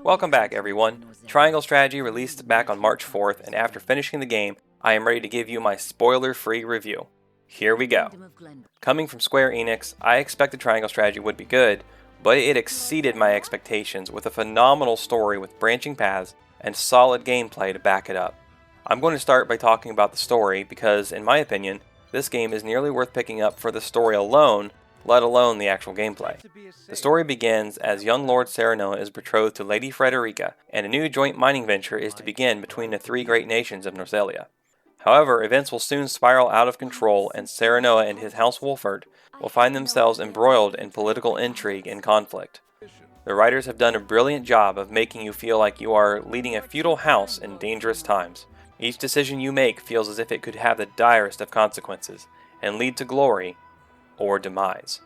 Welcome back, everyone. Triangle Strategy released back on March 4th, and after finishing the game, I am ready to give you my spoiler-free review. Here we go. Coming from Square Enix, I expected Triangle Strategy would be good, but it exceeded my expectations with a phenomenal story with branching paths and solid gameplay to back it up. I'm going to start by talking about the story because, in my opinion, this game is nearly worth picking up for the story alone, let alone the actual gameplay. The story begins as young Lord Serenoa is betrothed to Lady Frederica, and a new joint mining venture is to begin between the three great nations of Norzelia. However, events will soon spiral out of control, and Serenoa and his House Wolford will find themselves embroiled in political intrigue and conflict. The writers have done a brilliant job of making you feel like you are leading a feudal house in dangerous times. Each decision you make feels as if it could have the direst of consequences, and lead to glory or demise.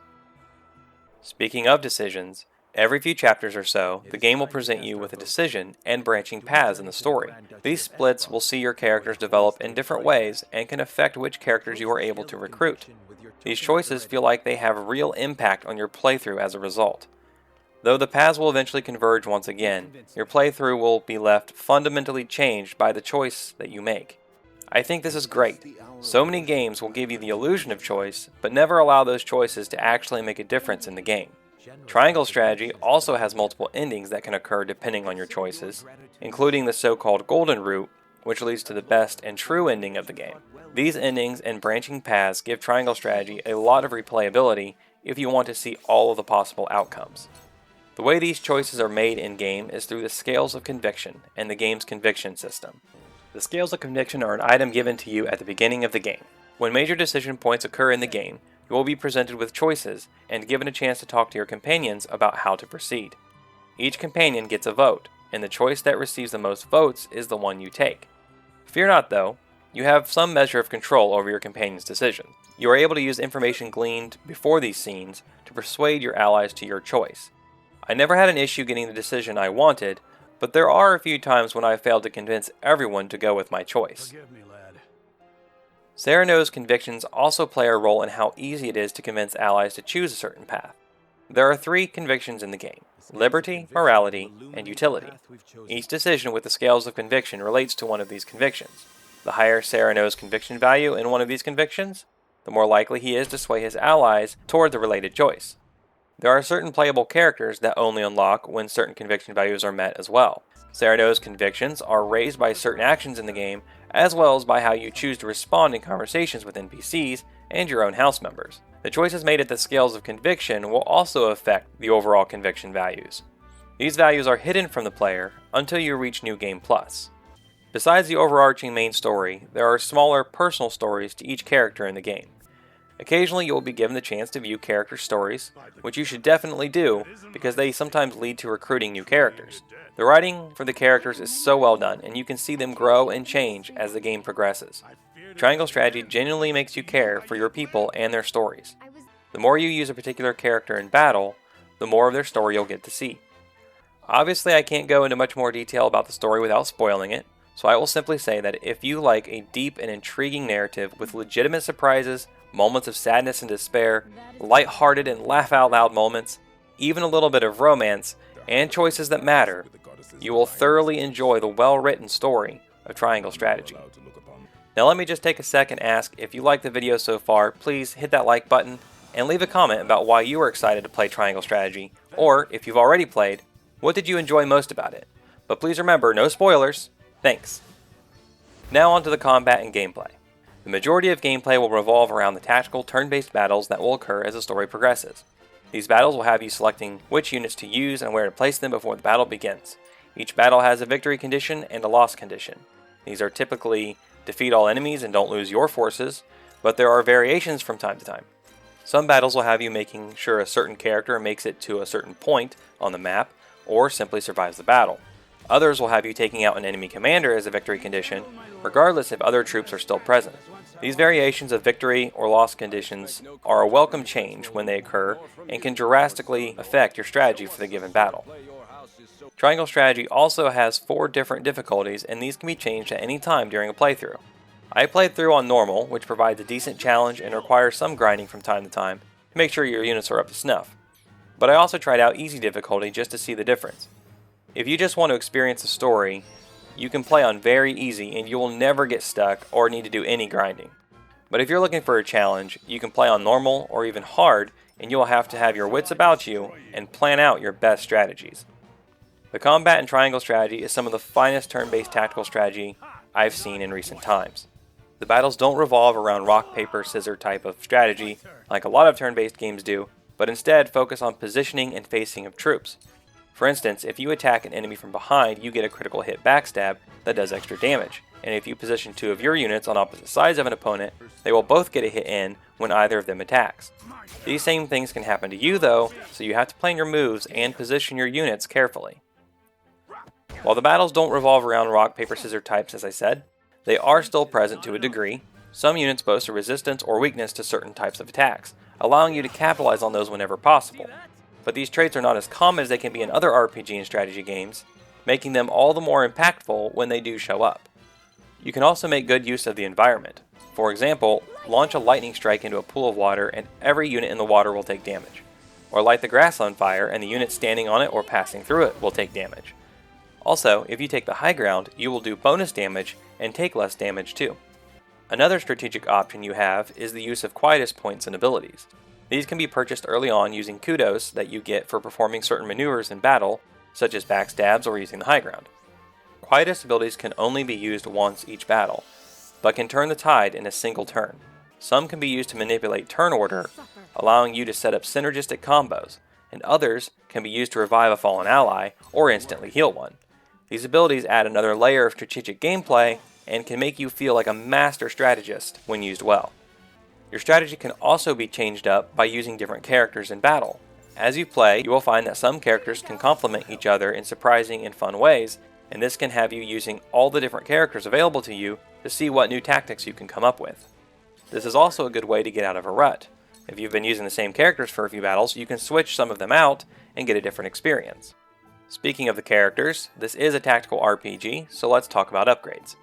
Speaking of decisions, every few chapters or so, the game will present you with a decision and branching paths in the story. These splits will see your characters develop in different ways and can affect which characters you are able to recruit. These choices feel like they have real impact on your playthrough as a result. Though the paths will eventually converge once again, your playthrough will be left fundamentally changed by the choice that you make. I think this is great. So many games will give you the illusion of choice, but never allow those choices to actually make a difference in the game. Triangle Strategy also has multiple endings that can occur depending on your choices, including the so-called golden route, which leads to the best and true ending of the game. These endings and branching paths give Triangle Strategy a lot of replayability if you want to see all of the possible outcomes. The way these choices are made in-game is through the Scales of Conviction and the game's conviction system. The Scales of Conviction are an item given to you at the beginning of the game. When major decision points occur in the game, you will be presented with choices and given a chance to talk to your companions about how to proceed. Each companion gets a vote, and the choice that receives the most votes is the one you take. Fear not though, you have some measure of control over your companion's decision. You are able to use information gleaned before these scenes to persuade your allies to your choice. I never had an issue getting the decision I wanted, but there are a few times when I failed to convince everyone to go with my choice. Serenoa's convictions also play a role in how easy it is to convince allies to choose a certain path. There are three convictions in the game: liberty, morality, and utility. Each decision with the Scales of Conviction relates to one of these convictions. The higher Serenoa's conviction value in one of these convictions, the more likely he is to sway his allies toward the related choice. There are certain playable characters that only unlock when certain conviction values are met as well. Serenoa's convictions are raised by certain actions in the game, as well as by how you choose to respond in conversations with NPCs and your own house members. The choices made at the Scales of Conviction will also affect the overall conviction values. These values are hidden from the player until you reach New Game Plus. Besides the overarching main story, there are smaller personal stories to each character in the game. Occasionally you will be given the chance to view character stories, which you should definitely do because they sometimes lead to recruiting new characters. The writing for the characters is so well done, and you can see them grow and change as the game progresses. Triangle Strategy genuinely makes you care for your people and their stories. The more you use a particular character in battle, the more of their story you'll get to see. Obviously I can't go into much more detail about the story without spoiling it, so I will simply say that if you like a deep and intriguing narrative with legitimate surprises, moments of sadness and despair, light-hearted and laugh-out-loud moments, even a little bit of romance, and choices that matter, you will thoroughly enjoy the well-written story of Triangle Strategy. Now let me just take a second and ask, if you liked the video so far, please hit that like button and leave a comment about why you are excited to play Triangle Strategy, or if you've already played, what did you enjoy most about it? But please remember, no spoilers. Thanks. Now on to the combat and gameplay. The majority of gameplay will revolve around the tactical turn-based battles that will occur as the story progresses. These battles will have you selecting which units to use and where to place them before the battle begins. Each battle has a victory condition and a loss condition. These are typically defeat all enemies and don't lose your forces, but there are variations from time to time. Some battles will have you making sure a certain character makes it to a certain point on the map, or simply survives the battle. Others will have you taking out an enemy commander as a victory condition, regardless if other troops are still present. These variations of victory or loss conditions are a welcome change when they occur and can drastically affect your strategy for the given battle. Triangle Strategy also has 4 different difficulties, and these can be changed at any time during a playthrough. I played through on normal, which provides a decent challenge and requires some grinding from time to time to make sure your units are up to snuff. But I also tried out easy difficulty just to see the difference. If you just want to experience a story, you can play on very easy and you will never get stuck or need to do any grinding. But if you're looking for a challenge, you can play on normal or even hard, and you'll have to have your wits about you and plan out your best strategies. The combat and triangle strategy is some of the finest turn-based tactical strategy I've seen in recent times. The battles don't revolve around rock, paper, scissors type of strategy like a lot of turn-based games do, but instead focus on positioning and facing of troops. For instance, if you attack an enemy from behind, you get a critical hit backstab that does extra damage, and if you position two of your units on opposite sides of an opponent, they will both get a hit in when either of them attacks. These same things can happen to you though, so you have to plan your moves and position your units carefully. While the battles don't revolve around rock, paper, scissors types as I said, they are still present to a degree. Some units boast a resistance or weakness to certain types of attacks, allowing you to capitalize on those whenever possible. But these traits are not as common as they can be in other RPG and strategy games, making them all the more impactful when they do show up. You can also make good use of the environment. For example, launch a lightning strike into a pool of water and every unit in the water will take damage. Or light the grass on fire and the unit standing on it or passing through it will take damage. Also, if you take the high ground, you will do bonus damage and take less damage too. Another strategic option you have is the use of quietus points and abilities. These can be purchased early on using kudos that you get for performing certain maneuvers in battle, such as backstabs or using the high ground. Quietus abilities can only be used once each battle, but can turn the tide in a single turn. Some can be used to manipulate turn order, allowing you to set up synergistic combos, and others can be used to revive a fallen ally or instantly heal one. These abilities add another layer of strategic gameplay and can make you feel like a master strategist when used well. Your strategy can also be changed up by using different characters in battle. As you play, you will find that some characters can complement each other in surprising and fun ways, and this can have you using all the different characters available to you to see what new tactics you can come up with. This is also a good way to get out of a rut. If you've been using the same characters for a few battles, you can switch some of them out and get a different experience. Speaking of the characters, this is a tactical RPG, so let's talk about upgrades.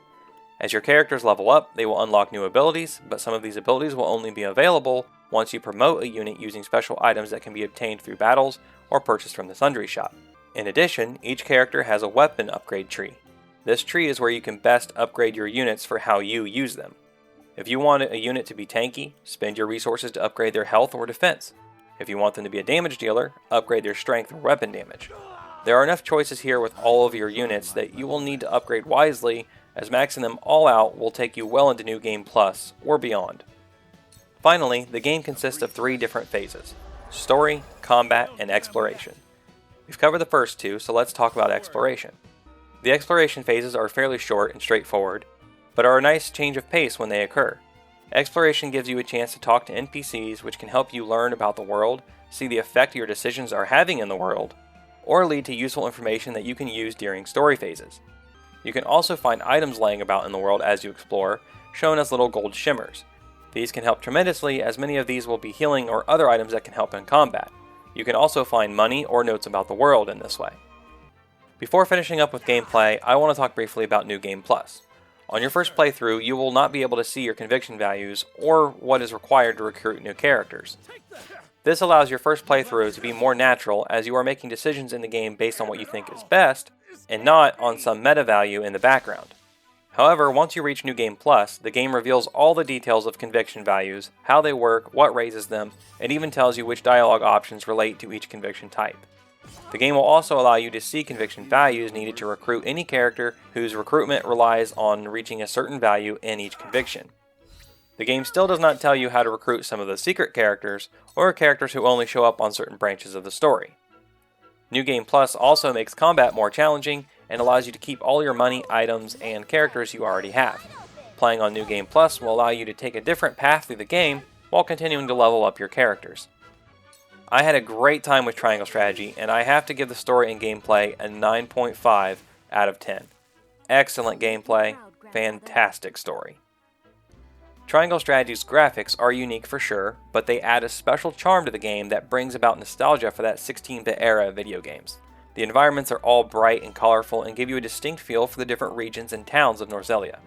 As your characters level up, they will unlock new abilities, but some of these abilities will only be available once you promote a unit using special items that can be obtained through battles or purchased from the Sundry Shop. In addition, each character has a weapon upgrade tree. This tree is where you can best upgrade your units for how you use them. If you want a unit to be tanky, spend your resources to upgrade their health or defense. If you want them to be a damage dealer, upgrade their strength or weapon damage. There are enough choices here with all of your units that you will need to upgrade wisely, as maxing them all out will take you well into New Game Plus or beyond. Finally, the game consists of 3 different phases: story, combat, and exploration. We've covered the first 2, so let's talk about exploration. The exploration phases are fairly short and straightforward, but are a nice change of pace when they occur. Exploration gives you a chance to talk to NPCs, which can help you learn about the world, see the effect your decisions are having in the world, or lead to useful information that you can use during story phases. You can also find items laying about in the world as you explore, shown as little gold shimmers. These can help tremendously, as many of these will be healing or other items that can help in combat. You can also find money or notes about the world in this way. Before finishing up with gameplay, I want to talk briefly about New Game Plus. On your first playthrough, you will not be able to see your conviction values or what is required to recruit new characters. This allows your first playthrough to be more natural, as you are making decisions in the game based on what you think is best, and not on some meta value in the background. However, once you reach New Game Plus, the game reveals all the details of conviction values, how they work, what raises them, and even tells you which dialogue options relate to each conviction type. The game will also allow you to see conviction values needed to recruit any character whose recruitment relies on reaching a certain value in each conviction. The game still does not tell you how to recruit some of the secret characters, or characters who only show up on certain branches of the story. New Game Plus also makes combat more challenging and allows you to keep all your money, items, and characters you already have. Playing on New Game Plus will allow you to take a different path through the game while continuing to level up your characters. I had a great time with Triangle Strategy, and I have to give the story and gameplay a 9.5 out of 10. Excellent gameplay, fantastic story. Triangle Strategy's graphics are unique for sure, but they add a special charm to the game that brings about nostalgia for that 16-bit era of video games. The environments are all bright and colorful and give you a distinct feel for the different regions and towns of Norzelia.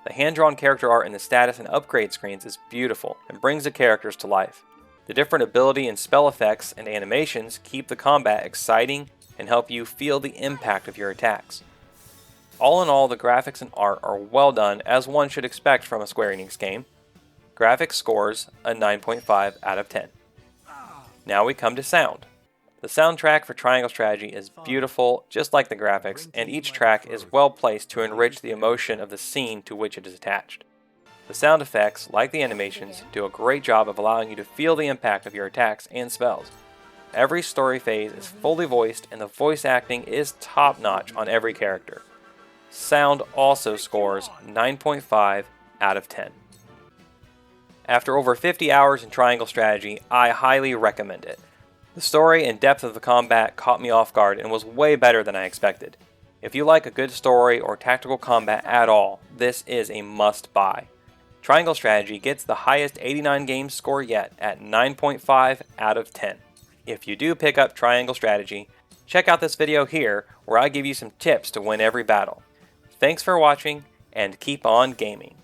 The hand-drawn character art in the status and upgrade screens is beautiful and brings the characters to life. The different ability and spell effects and animations keep the combat exciting and help you feel the impact of your attacks. All in all, the graphics and art are well done, as one should expect from a Square Enix game. Graphics scores a 9.5 out of 10. Now we come to sound. The soundtrack for Triangle Strategy is beautiful, just like the graphics, and each track is well placed to enrich the emotion of the scene to which it is attached. The sound effects, like the animations, do a great job of allowing you to feel the impact of your attacks and spells. Every story phase is fully voiced, and the voice acting is top-notch on every character. Sound also scores 9.5 out of 10. After over 50 hours in Triangle Strategy, I highly recommend it. The story and depth of the combat caught me off guard and was way better than I expected. If you like a good story or tactical combat at all, this is a must-buy. Triangle Strategy gets the highest 89 games score yet at 9.5 out of 10. If you do pick up Triangle Strategy, check out this video here where I give you some tips to win every battle. Thanks for watching, and keep on gaming.